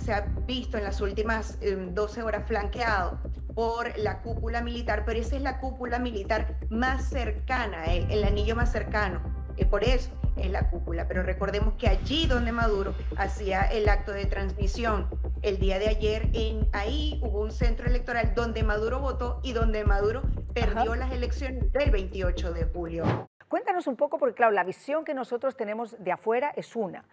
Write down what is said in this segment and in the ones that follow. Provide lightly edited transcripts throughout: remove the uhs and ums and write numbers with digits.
se ha visto en las últimas 12 horas flanqueado por la cúpula militar, pero esa es la cúpula militar más cercana, el anillo más cercano, por eso es la cúpula. Pero recordemos que allí donde Maduro hacía el acto de transmisión el día de ayer, ahí hubo un centro electoral donde Maduro votó y donde Maduro Ajá. perdió las elecciones del 28 de julio. Cuéntanos un poco, porque claro, la visión que nosotros tenemos de afuera es una.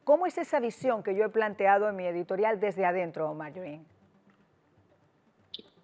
¿Cómo es esa visión que yo he planteado en mi editorial desde adentro, Marjorie?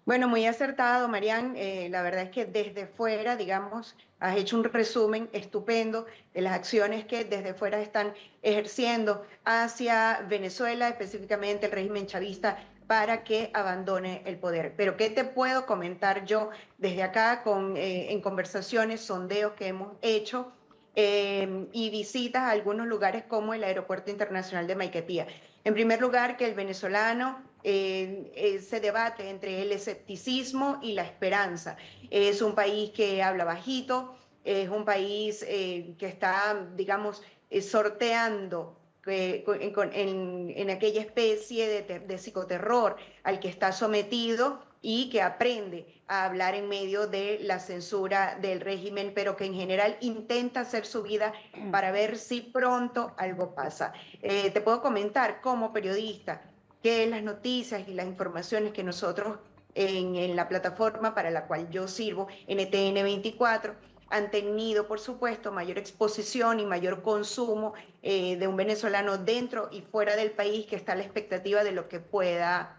Bueno, muy acertado, Marian. La verdad es que desde fuera, digamos, has hecho un resumen estupendo de las acciones que desde fuera están ejerciendo hacia Venezuela, específicamente el régimen chavista, para que abandone el poder. Pero ¿qué te puedo comentar yo desde acá en conversaciones, sondeos que hemos hecho y visitas a algunos lugares como el Aeropuerto Internacional de Maiquetía? En primer lugar, que el venezolano se debate entre el escepticismo y la esperanza. Es un país que habla bajito, es un país que está, digamos, sorteando en aquella especie de psicoterror al que está sometido y que aprende a hablar en medio de la censura del régimen, pero que en general intenta hacer su vida para ver si pronto algo pasa. Te puedo comentar como periodista que las noticias y las informaciones que nosotros en la plataforma para la cual yo sirvo, NTN 24, han tenido, por supuesto, mayor exposición y mayor consumo de un venezolano dentro y fuera del país, que está a la expectativa de lo que pueda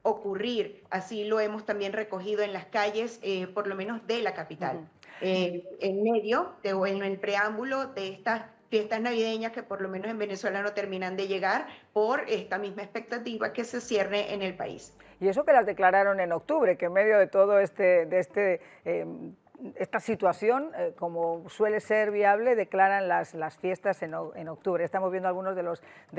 ocurrir. Así lo hemos también recogido en las calles, por lo menos de la capital. Ujú. En medio, en el preámbulo de estas fiestas navideñas que por lo menos en Venezuela no terminan de llegar por esta misma expectativa que se cierne en el país. Y eso que las declararon en octubre, que en medio de todo esta situación, como suele ser viable, declaran las fiestas en octubre. Estamos viendo algunos de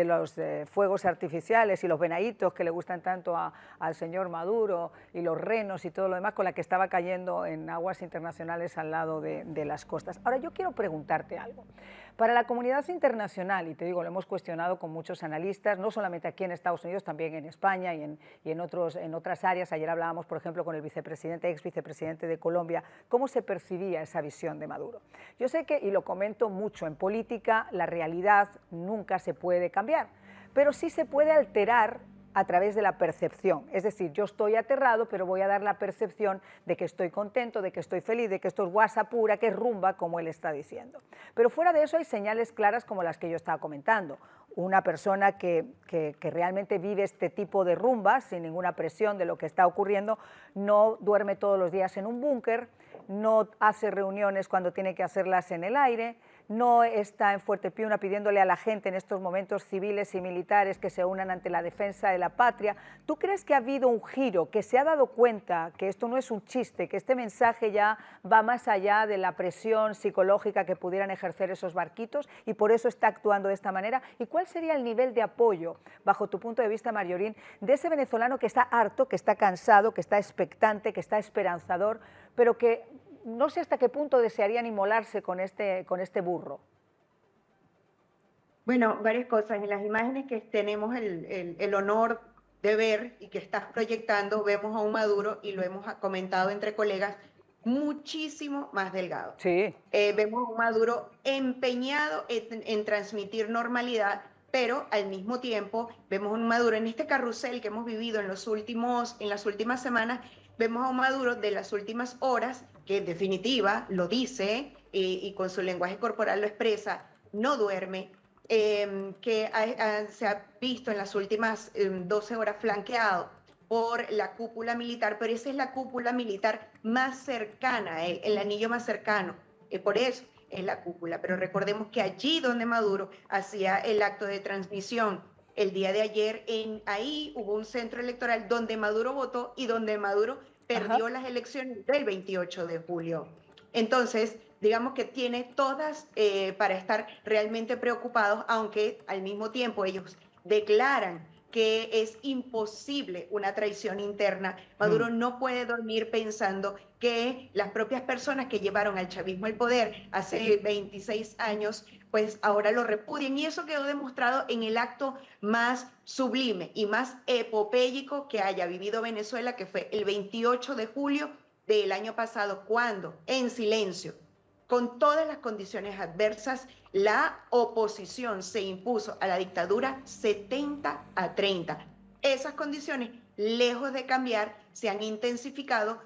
los fuegos artificiales y los venaditos que le gustan tanto al señor Maduro, y los renos y todo lo demás, con la que estaba cayendo en aguas internacionales al lado de las costas. Ahora, yo quiero preguntarte algo. Para la comunidad internacional, y te digo, lo hemos cuestionado con muchos analistas, no solamente aquí en Estados Unidos, también en España y en otras áreas. Ayer hablábamos, por ejemplo, con el ex vicepresidente de Colombia, cómo se percibía esa visión de Maduro. Yo sé que, y lo comento mucho, en política la realidad nunca se puede cambiar, pero sí se puede alterar a través de la percepción. Es decir, yo estoy aterrado, pero voy a dar la percepción de que estoy contento, de que estoy feliz, de que esto es guasa pura, que es rumba, como él está diciendo. Pero fuera de eso hay señales claras como las que yo estaba comentando. Una persona que realmente vive este tipo de rumba sin ninguna presión de lo que está ocurriendo, no duerme todos los días en un búnker, no hace reuniones cuando tiene que hacerlas en el aire, no está en Fuerte Piuna pidiéndole a la gente en estos momentos, civiles y militares, que se unan ante la defensa de la patria. ¿Tú crees que ha habido un giro, que se ha dado cuenta que esto no es un chiste, que este mensaje ya va más allá de la presión psicológica que pudieran ejercer esos barquitos y por eso está actuando de esta manera? ¿Y cuál sería el nivel de apoyo, bajo tu punto de vista, Marjorie, de ese venezolano que está harto, que está cansado, que está expectante, que está esperanzador, pero que no sé hasta qué punto desearían inmolarse con este burro? Bueno, varias cosas. En las imágenes que tenemos el honor de ver y que estás proyectando, vemos a un Maduro, y lo hemos comentado entre colegas, muchísimo más delgado. Sí. Vemos a un Maduro empeñado en transmitir normalidad, pero al mismo tiempo vemos a un Maduro en este carrusel que hemos vivido en las últimas semanas. Vemos a un Maduro de las últimas horas que en definitiva lo dice y con su lenguaje corporal lo expresa, no duerme, se ha visto en las últimas 12 horas flanqueado por la cúpula militar, pero esa es la cúpula militar más cercana, el anillo más cercano, por eso es la cúpula. Pero recordemos que allí donde Maduro hacía el acto de transmisión el día de ayer, ahí hubo un centro electoral donde Maduro votó y donde Maduro Ajá. perdió las elecciones del 28 de julio. Entonces, digamos que tiene todas para estar realmente preocupados, aunque al mismo tiempo ellos declaran que es imposible una traición interna. Maduro no puede dormir pensando que las propias personas que llevaron al chavismo al poder hace 26 años, pues ahora lo repudian. Y eso quedó demostrado en el acto más sublime y más epopéyico que haya vivido Venezuela, que fue el 28 de julio del año pasado, cuando en silencio, con todas las condiciones adversas, la oposición se impuso a la dictadura 70-30. Esas condiciones, lejos de cambiar, se han intensificado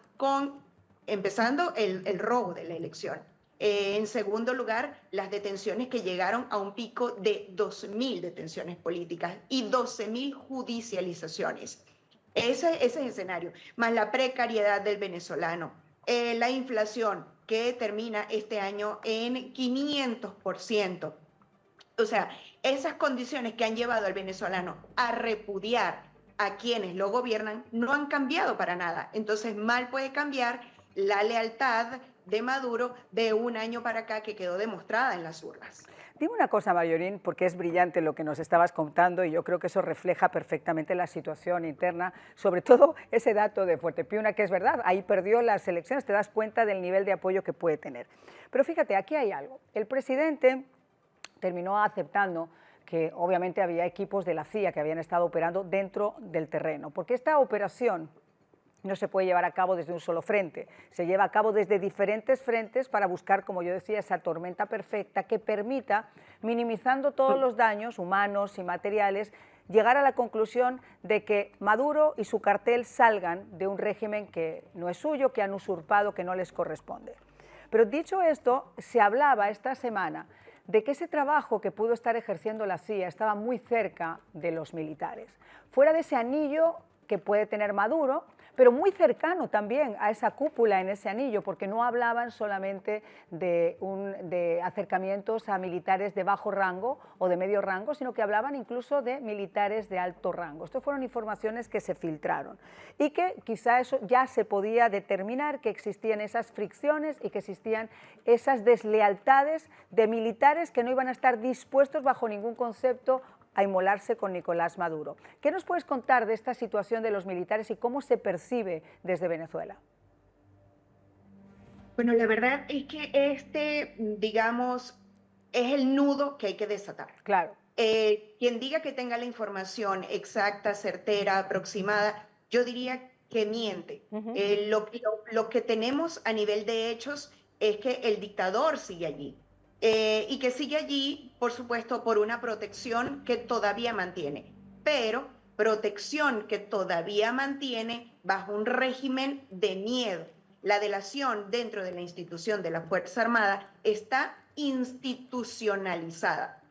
empezando el robo de la elección. En segundo lugar, las detenciones que llegaron a un pico de 2.000 detenciones políticas y 12.000 judicializaciones. Ese es el escenario, más la precariedad del venezolano, la inflación que termina este año en 500%. O sea, esas condiciones que han llevado al venezolano a repudiar a quienes lo gobiernan no han cambiado para nada. Entonces, mal puede cambiar la lealtad de Maduro de un año para acá, que quedó demostrada en las urnas. Dime una cosa, Marjorín, porque es brillante lo que nos estabas contando y yo creo que eso refleja perfectamente la situación interna, sobre todo ese dato de Fuerte Piuna, que es verdad, ahí perdió las elecciones, te das cuenta del nivel de apoyo que puede tener. Pero fíjate, aquí hay algo. El presidente terminó aceptando que obviamente había equipos de la CIA que habían estado operando dentro del terreno, porque esta operación no se puede llevar a cabo desde un solo frente, se lleva a cabo desde diferentes frentes para buscar, como yo decía, esa tormenta perfecta que permita, minimizando todos los daños humanos y materiales, llegar a la conclusión de que Maduro y su cartel salgan de un régimen que no es suyo, que han usurpado, que no les corresponde. Pero dicho esto, se hablaba esta semana de que ese trabajo que pudo estar ejerciendo la CIA estaba muy cerca de los militares, fuera de ese anillo que puede tener Maduro, pero muy cercano también a esa cúpula en ese anillo, porque no hablaban solamente de acercamientos a militares de bajo rango o de medio rango, sino que hablaban incluso de militares de alto rango. Estas fueron informaciones que se filtraron y que quizá eso ya se podía determinar que existían esas fricciones y que existían esas deslealtades de militares que no iban a estar dispuestos bajo ningún concepto a inmolarse con Nicolás Maduro. ¿Qué nos puedes contar de esta situación de los militares y cómo se percibe desde Venezuela? Bueno, la verdad es que digamos, es el nudo que hay que desatar. Claro. Quien diga que tenga la información exacta, certera, aproximada, yo diría que miente. Lo que tenemos a nivel de hechos es que el dictador sigue allí. Y que sigue allí, por supuesto, por una protección que todavía mantiene, pero protección que todavía mantiene bajo un régimen de miedo. La delación dentro de la institución de la Fuerza Armada está institucionalizada.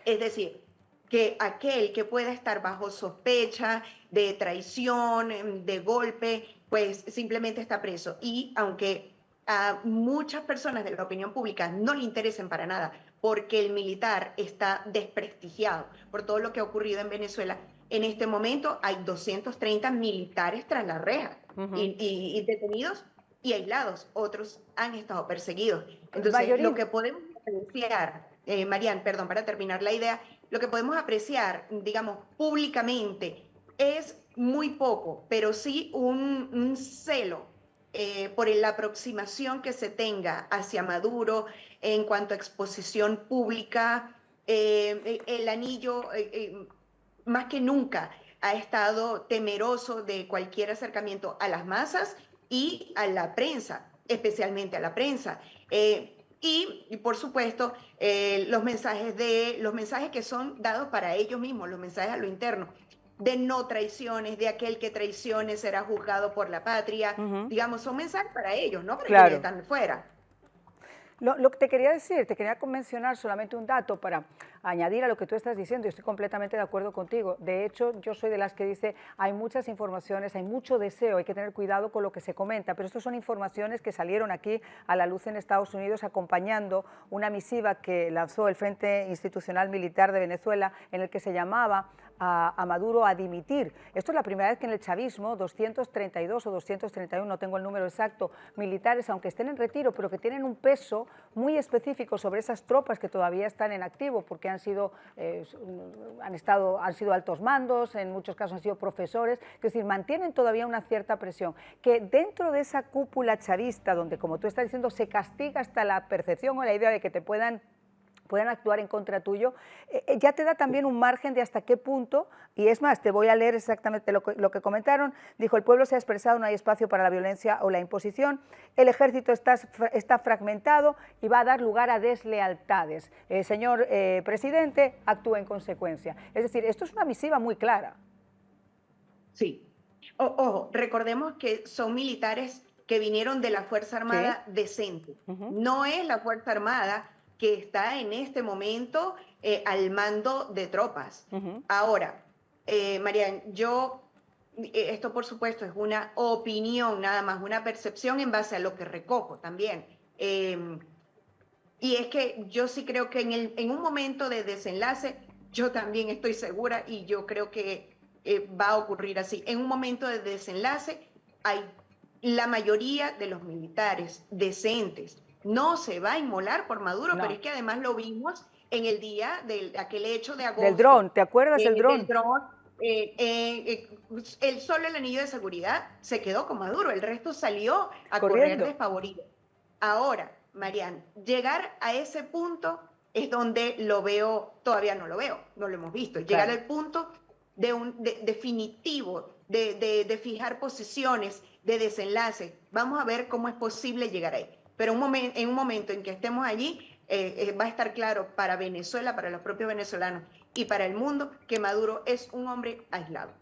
Es decir, que aquel que pueda estar bajo sospecha de traición, de golpe, pues simplemente está preso. Y aunque a muchas personas de la opinión pública no le interesen para nada, porque el militar está desprestigiado por todo lo que ha ocurrido en Venezuela, en este momento hay 230 militares tras la reja y detenidos y aislados. Otros han estado perseguidos. Entonces, lo que podemos apreciar, Marian, perdón, para terminar la idea, lo que podemos apreciar, digamos, públicamente es muy poco, pero sí un celo por la aproximación que se tenga hacia Maduro en cuanto a exposición pública. El anillo, más que nunca, ha estado temeroso de cualquier acercamiento a las masas y a la prensa, especialmente a la prensa. Y por supuesto, los mensajes que son dados para ellos mismos, los mensajes a lo interno, de no traiciones, de aquel que traicione será juzgado por la patria, digamos, son mensajes para ellos, no para quienes están fuera. Lo que te quería decir, te quería mencionar solamente un dato para añadir a lo que tú estás diciendo, y estoy completamente de acuerdo contigo. De hecho, yo soy de las que dice, hay muchas informaciones, hay mucho deseo, hay que tener cuidado con lo que se comenta, pero estas son informaciones que salieron aquí a la luz en Estados Unidos acompañando una misiva que lanzó el Frente Institucional Militar de Venezuela, en el que se llamaba a Maduro a dimitir. Esto es la primera vez que en el chavismo 232 o 231, no tengo el número exacto, militares, aunque estén en retiro, pero que tienen un peso muy específico sobre esas tropas que todavía están en activo, porque han sido altos mandos, en muchos casos han sido profesores, es decir, mantienen todavía una cierta presión, que dentro de esa cúpula chavista, donde, como tú estás diciendo, se castiga hasta la percepción o la idea de que te puedan actuar en contra tuyo, ya te da también un margen de hasta qué punto, y es más, te voy a leer exactamente lo que comentaron. Dijo: el pueblo se ha expresado, no hay espacio para la violencia o la imposición, el ejército está fragmentado y va a dar lugar a deslealtades. Señor presidente, actúe en consecuencia. Es decir, esto es una misiva muy clara. Sí. Ojo, recordemos que son militares que vinieron de la Fuerza Armada decente. No es la Fuerza Armada que está en este momento al mando de tropas. Ahora, Marian, esto por supuesto es una opinión, nada más, una percepción en base a lo que recojo también. Y es que yo sí creo que en un momento de desenlace, yo también estoy segura y yo creo que va a ocurrir así. En un momento de desenlace, la mayoría de los militares decentes no se va a inmolar por Maduro, pero es que además lo vimos en el día de aquel hecho de agosto. Del dron, ¿te acuerdas del dron? Del dron. Solo el anillo de seguridad se quedó con Maduro, el resto salió a correr despavorido. Ahora, Marian, llegar a ese punto es donde lo veo, todavía no lo veo, no lo hemos visto. Llegar al punto definitivo, de fijar posiciones, de desenlace. Vamos a ver cómo es posible llegar ahí. Pero en un momento en que estemos allí, va a estar claro para Venezuela, para los propios venezolanos y para el mundo que Maduro es un hombre aislado.